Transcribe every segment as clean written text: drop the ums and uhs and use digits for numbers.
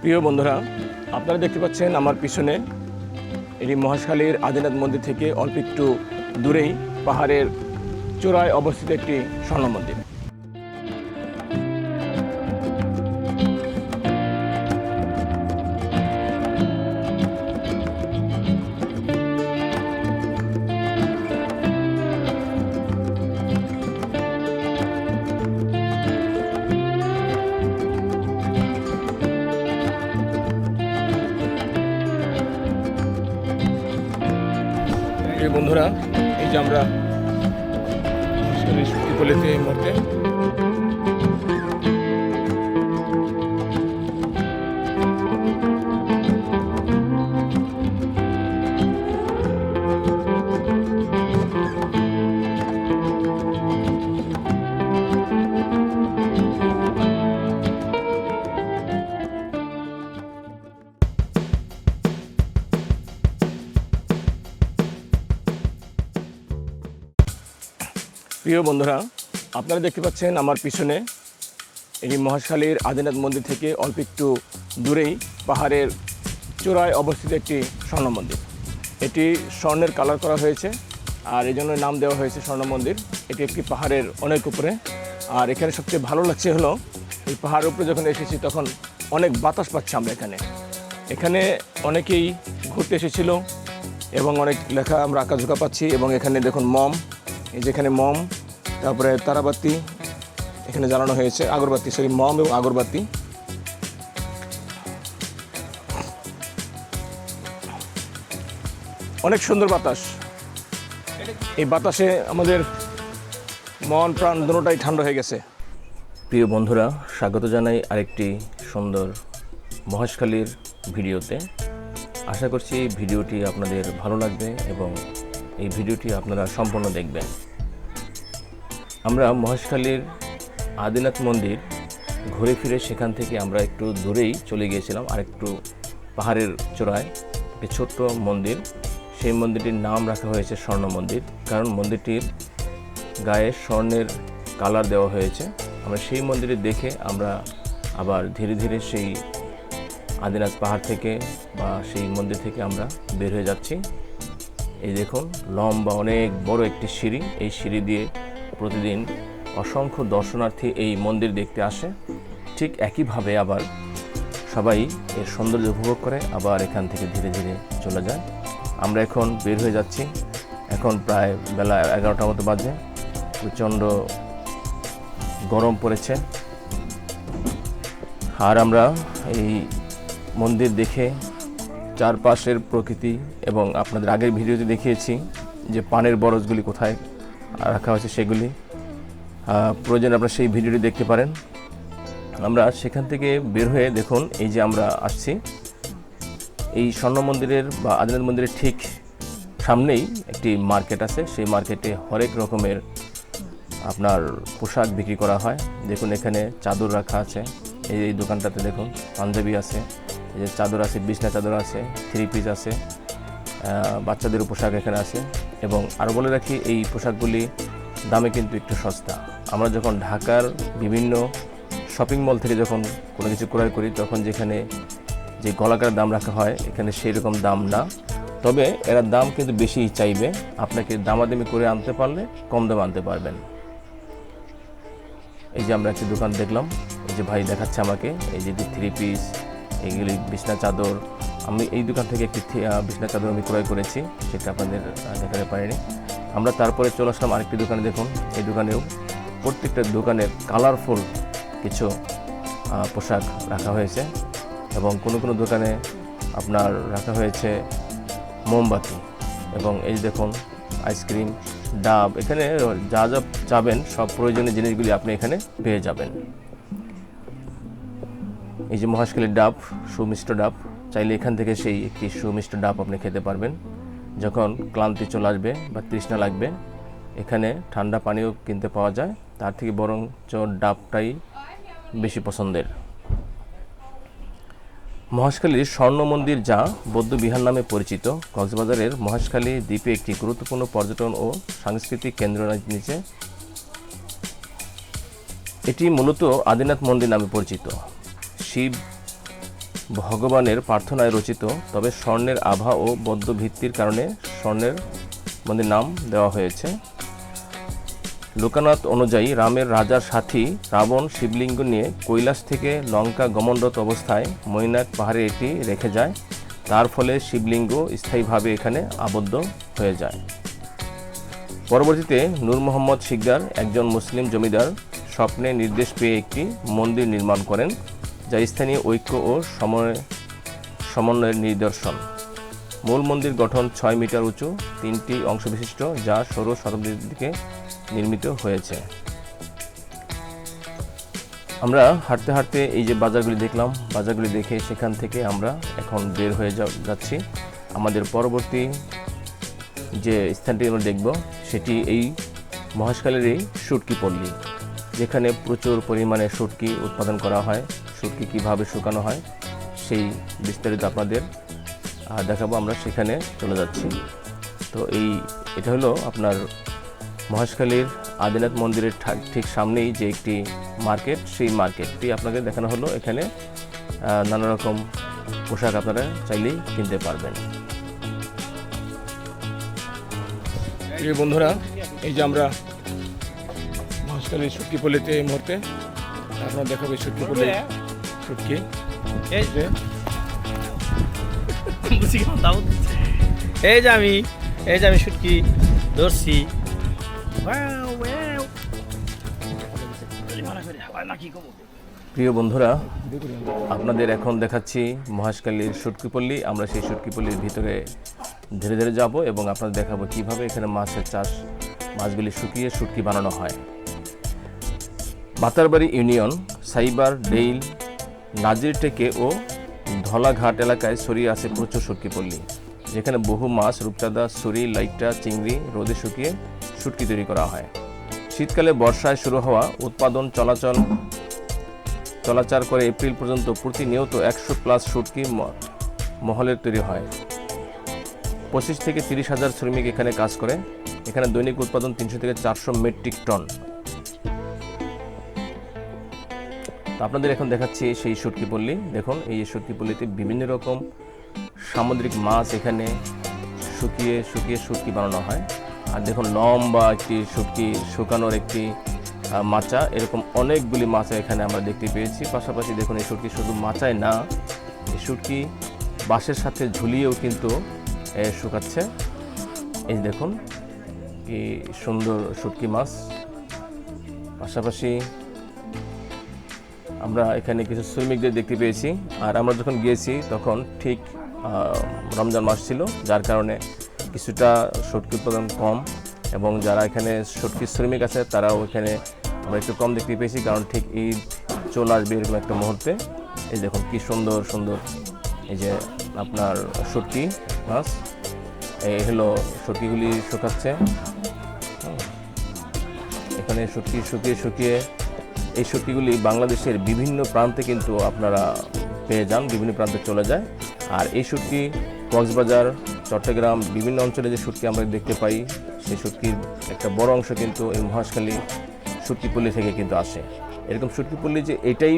প্রিয় বন্ধুরা, আপনারা দেখতে পাচ্ছেন আমার পিছনে এটি মহেশখালীর আদিনাথ মন্দির থেকে অল্প একটু দূরেই পাহাড়ের চূড়ায় অবস্থিত একটি স্বর্ণ মন্দির। বন্ধুরা, এই যে আমরা শক্তিপল্লীতে এই মুহূর্তে প্রিয় বন্ধুরা, আপনারা দেখতে পাচ্ছেন আমার পিছনে এটি মহেশখালীর আদিনাথ মন্দির থেকে অল্প একটু দূরেই পাহাড়ের চূড়ায় অবস্থিত একটি স্বর্ণ মন্দির। এটি স্বর্ণের কালার করা হয়েছে আর এই জন্য নাম দেওয়া হয়েছে স্বর্ণ মন্দির। এটি একটি পাহাড়ের অনেক উপরে। আর এখানে সবচেয়ে ভালো লাগছে হলো এই পাহাড়ের উপরে যখন এসেছি তখন অনেক বাতাস পাচ্ছি আমরা এখানে অনেকেই ঘুরতে এসেছিল এবং অনেক লেখা আমরা আঁকাঝোঁকা পাচ্ছি। এবং এখানে দেখুন মম, এই যেখানে মম, তারপরে তারাবাতি এখানে জ্বালানো হয়েছে, আগরবাতি, মম এবং আগরবাতি। অনেক সুন্দর বাতাস। এই বাতাসে আমাদের মন প্রাণ দুটোটাই ঠান্ডা হয়ে গেছে। প্রিয় বন্ধুরা, স্বাগত জানাই আরেকটি সুন্দর মহেশখালীর ভিডিওতে। আশা করছি ভিডিওটি আপনাদের ভালো লাগবে এবং এই ভিডিওটি আপনারা সম্পূর্ণ দেখবেন। আমরা মহেশখালীর আদিনাথ মন্দির ঘুরে ফিরে সেখান থেকে আমরা একটু দূরেই চলে গিয়েছিলাম আরেকটু পাহাড়ের চূড়ায় একটি ছোট্ট মন্দির। সেই মন্দিরটির নাম রাখা হয়েছে স্বর্ণ মন্দির, কারণ মন্দিরটির গায়ে স্বর্ণের কালার দেওয়া হয়েছে। আমরা সেই মন্দিরে দেখে আমরা আবার ধীরে ধীরে সেই আদিনাথ পাহাড় থেকে বা সেই মন্দির থেকে আমরা বের হয়ে যাচ্ছি। এই দেখুন, লম্বা অনেক বড় একটি সিঁড়ি। এই সিঁড়ি দিয়ে প্রতিদিন অসংখ্য দর্শনার্থী এই মন্দির দেখতে আসে। ঠিক একইভাবে আবার সবাই এর সৌন্দর্য উপভোগ করে আবার এখান থেকে ধীরে ধীরে চলে যায়। আমরা এখন বের হয়ে যাচ্ছি। এখন প্রায় বেলা 11টার মতো বাজে। প্রচণ্ড গরম পড়েছে। আর আমরা এই মন্দির দেখে চারপাশের প্রকৃতি এবং আপনাদের আগের ভিডিওতে দেখিয়েছি যে পানের বরজগুলি কোথায় রাখা হয়েছে সেগুলি, প্রয়োজনে আপনারা সেই ভিডিওটি দেখতে পারেন। আমরা সেখান থেকে বের হয়ে দেখুন, এই যে আমরা আসছি এই স্বর্ণ মন্দিরের বা আদিনাথ মন্দিরের ঠিক সামনেই একটি মার্কেট আছে। সেই মার্কেটে হরেক রকমের আপনার পোশাক বিক্রি করা হয়। দেখুন, এখানে চাদর রাখা আছে। এই দোকানটাতে দেখুন পাঞ্জাবি আছে, এই যে চাদর আছে, বিছনা চাদর আছে, 3 পিস আছে, বাচ্চাদের পোশাক এখানে আছে। এবং আরও বলে রাখি, এই পোশাকগুলি দামে কিন্তু একটু সস্তা। আমরা যখন ঢাকার বিভিন্ন শপিং মল থেকে যখন কোনো কিছু ক্রয় করি তখন যেখানে যে গলাকার দাম রাখা হয় এখানে সেই রকম দাম না, তবে এরা দাম কিন্তু বেশি চাইবে। আপনাকে দামাদামি করে আনতে পারলে কম দামে আনতে পারবেন। এই যে আমরা একটি দোকান দেখলাম, এই যে ভাই দেখাচ্ছে আমাকে, এই যে 3 পিস, এইগুলি বিছনা চাদর। আমি এই দোকান থেকে একটি বিছনা চাদর আমি ক্রয় করেছি, সেটা আপনাদের দেখাতে পারিনি। আমরা তারপরে চলে আসলাম আরেকটি দোকানে। দেখুন, এই দোকানেও প্রত্যেকটা দোকানের কালারফুল কিছু পোশাক রাখা হয়েছে এবং কোনো কোনো দোকানে আপনার রাখা হয়েছে মোমবাতি। এবং এই দেখুন আইসক্রিম, ডাব, এখানে যা যা চাবেন সব প্রয়োজনীয় জিনিসগুলি আপনি এখানে পেয়ে যাবেন। এই যে মহেশখালীর ডাব, সুমিষ্ট ডাব, চাইলে এখান থেকে সেই একটি সুমিষ্ট ডাব আপনি খেতে পারবেন যখন ক্লান্তি চলে আসবে বা তৃষ্ণা লাগবে। এখানে ঠান্ডা পানিও কিনতে পাওয়া যায়, তার থেকে বরঞ্চ ডাবটাই বেশি পছন্দের। মহেশখালীর স্বর্ণ মন্দির, যা বৌদ্ধ বিহার নামে পরিচিত, কক্সবাজারের মহেশখালী দ্বীপে একটি গুরুত্বপূর্ণ পর্যটন ও সাংস্কৃতিক কেন্দ্র নিচে। এটি মূলত আদিনাথ মন্দির নামে পরিচিত। শিব ভগবানের প্রার্থনায় রচিত, তবে স্বর্ণের আভা ও বৌদ্ধ ভিত্তির কারণে স্বর্ণের মন্দির নাম দেওয়া হয়েছে। লোকনাথ অনুযায়ী রামের রাজার সাথী রাবণ শিবলিঙ্গ নিয়ে কৈলাস থেকে লঙ্কা গমনরত অবস্থায় মৈনাক পাহাড়ে এটি রেখে যায়, তার ফলে শিবলিঙ্গ স্থায়ীভাবে এখানে আবদ্ধ হয়ে যায়। পরবর্তীতে নূর মোহাম্মদ শিকদার, একজন মুসলিম জমিদার, স্বপ্নে নির্দেশ পেয়ে একটি মন্দির নির্মাণ করেন, যা স্থানীয় ঐক্য ও সমন্বয়ের নিদর্শন। মূল মন্দির গঠন 6 মিটার উঁচু, 3টি অংশ বিশিষ্ট, যা 16 শতাব্দীর দিকে নির্মিত হয়েছে। আমরা হাঁটতে হাঁটতে এই যে বাজারগুলি দেখলাম, বাজারগুলি দেখে সেখান থেকে আমরা এখন বের হয়ে যাচ্ছি। আমাদের পরবর্তী যে স্থানটি আমরা দেখব সেটি এই মহেশখালীর এই শুটকি পল্লী, যেখানে প্রচুর পরিমাণে শুটকি উৎপাদন করা হয়। শুটকি কীভাবে শুকানো হয় সেই বিস্তারিত আপনাদের দেখাবো। আমরা সেখানে চলে যাচ্ছি। তো এটা হলো আপনার মহেশখালীর আদিনাথ মন্দিরের ঠিক সামনেই যে একটি মার্কেট, সেই মার্কেটটি আপনাকে দেখানো হলো। এখানে নানা রকম পোশাক আপনারা চাইলেই কিনতে পারবেন। প্রিয় বন্ধুরা, এই যে আমরা মহেশখালীর শুটকি পল্লীতে এই মুহূর্তে আপনারা দেখাবে শুটকি পল্লী শুটকি। এই যে আমি শুটকি ধরছি। প্রিয় বন্ধুরা, আপনাদের এখন দেখাচ্ছি মহেশখালীর শুটকি পল্লী। আমরা সেই শুটকি পল্লীর ভিতরে ধীরে ধীরে যাব এবং আপনাদের দেখাবো কিভাবে এখানে মাছের চাষ, মাছগুলি শুকিয়ে শুটকি বানানো হয়। বাতারবাড়ি ইউনিয়ন, সাইবার, ডেইল, নাজিরটেকে ও ধলাঘাট এলাকায় ছড়িয়ে আছে প্রচুর শুটকি পল্লী, যেখানে বহু মাছ, রূপচাঁদা, ছুরি, লাইট্টা, চিংড়ি রোদে শুকিয়ে শুটকি তৈরি করা হয়। শীতকালে বর্ষায় শুরু হওয়া উৎপাদন চলাচল করে এপ্রিল পর্যন্ত প্রতিনিয়ত 100+ শুটকি মহলের তৈরি হয়। 25 থেকে 30 হাজার শ্রমিক এখানে কাজ করে। এখানে দৈনিক উৎপাদন 300 থেকে 400 মেট্রিক টন। আপনাদের এখন দেখাচ্ছি সেই শুটকি পল্লী। দেখুন, এই শুটকি পল্লীতে বিভিন্ন রকম সামুদ্রিক মাছ এখানে শুকিয়ে শুটকি বানানো হয়। আর দেখুন, লম্বা একটি শুটকি শুকানোর একটি মাচা, এরকম অনেকগুলি মাচা এখানে আমরা দেখতে পেয়েছি। পাশাপাশি দেখুন, এই শুটকি শুধু মাচায় না, এই শুটকি বাঁশের সাথে ঝুলিয়েও কিন্তু শুকাচ্ছে। এই দেখুন কি সুন্দর শুটকি মাছ। পাশাপাশি আমরা এখানে কিছু শ্রমিকদের দেখতে পেয়েছি। আর আমরা যখন গিয়েছি তখন ঠিক রমজান মাস ছিল, যার কারণে কিছুটা শুটকি উৎপাদন কম, এবং যারা এখানে শুটকি শ্রমিক আছে তারাও এখানে আমরা একটু কম দেখতে পেয়েছি, কারণ ঠিক ঈদ চলে আসবে এরকম একটা মুহূর্তে। এই দেখুন কি সুন্দর সুন্দর এই যে আপনার শুটকি মাছ, এই হলো শুটকিগুলি শুকাচ্ছে। এখানে শুটকি শুকিয়ে এই শুটকিগুলি বাংলাদেশের বিভিন্ন প্রান্তে কিন্তু আপনারা পেয়ে যান, বিভিন্ন প্রান্তে চলে যায়। আর এই শুটকি কক্সবাজার, চট্টগ্রাম, বিভিন্ন অঞ্চলে যে শুটকি আমরা দেখতে পাই, সেই শুটকির একটা বড় অংশ কিন্তু এই মহেশখালী শুটকি পল্লী থেকে কিন্তু আসে। এরকম শুটকি পল্লী যে এটাই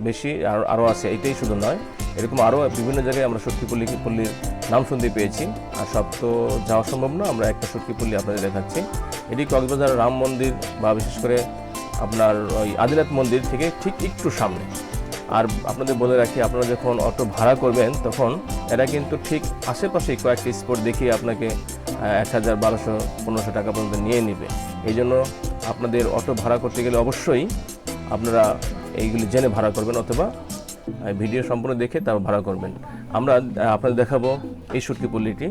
বেশি, আরও আছে, এটাই শুধু নয়, এরকম আরও বিভিন্ন জায়গায় আমরা শুটকি পল্লীর নাম শুনতে পেয়েছি। আর সব তো যাওয়া সম্ভব না, আমরা একটা শুটকি পল্লী আপনাদের দেখাচ্ছি। এটি কক্সবাজার রাম মন্দির বা বিশেষ করে আপনার ওই আদিনাথ মন্দির থেকে ঠিক একটু সামনে। আর আপনাদের বলে রাখি, আপনারা যখন অটো ভাড়া করবেন তখন এরা কিন্তু ঠিক আশেপাশেই কয়েকটি স্পট দেখিয়ে আপনাকে 1000, 1200, 1500 টাকা পর্যন্ত নিয়ে নেবে। এই জন্য আপনাদের অটো ভাড়া করতে গেলে অবশ্যই আপনারা এইগুলি জেনে ভাড়া করবেন, অথবা ভিডিও সম্পূর্ণ দেখে তারপর ভাড়া করবেন। আমরা আপনাদের দেখাবো এই শুটকি পল্লীটি,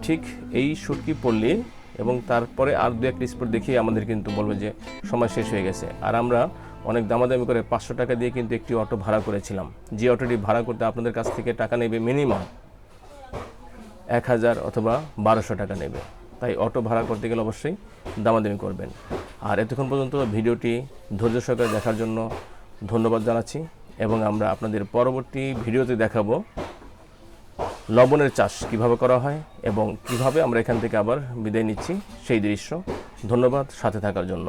ঠিক এই শুটকি পল্লী, এবং তারপরে আর 2-1টি স্পট দেখিয়ে আমাদের কিন্তু বলবে যে সময় শেষ হয়ে গেছে। আর আমরা অনেক দামাদামি করে 500 টাকা দিয়ে কিন্তু একটি অটো ভাড়া করেছিলাম, যে অটোটি ভাড়া করতে আপনাদের কাছ থেকে টাকা নেবে মিনিমাম 1000 অথবা 1200 টাকা নেবে। তাই অটো ভাড়া করতে গেলে অবশ্যই দামাদামি করবেন। আর এতক্ষণ পর্যন্ত ভিডিওটি ধৈর্য সহকারে দেখার জন্য ধন্যবাদ জানাচ্ছি, এবং আমরা আপনাদের পরবর্তী ভিডিওতে দেখাবো লবণের চাষ কিভাবে করা হয় এবং কিভাবে আমরা এখান থেকে আবার বিদায় নিচ্ছি সেই দৃশ্য। ধন্যবাদ সাথে থাকার জন্য।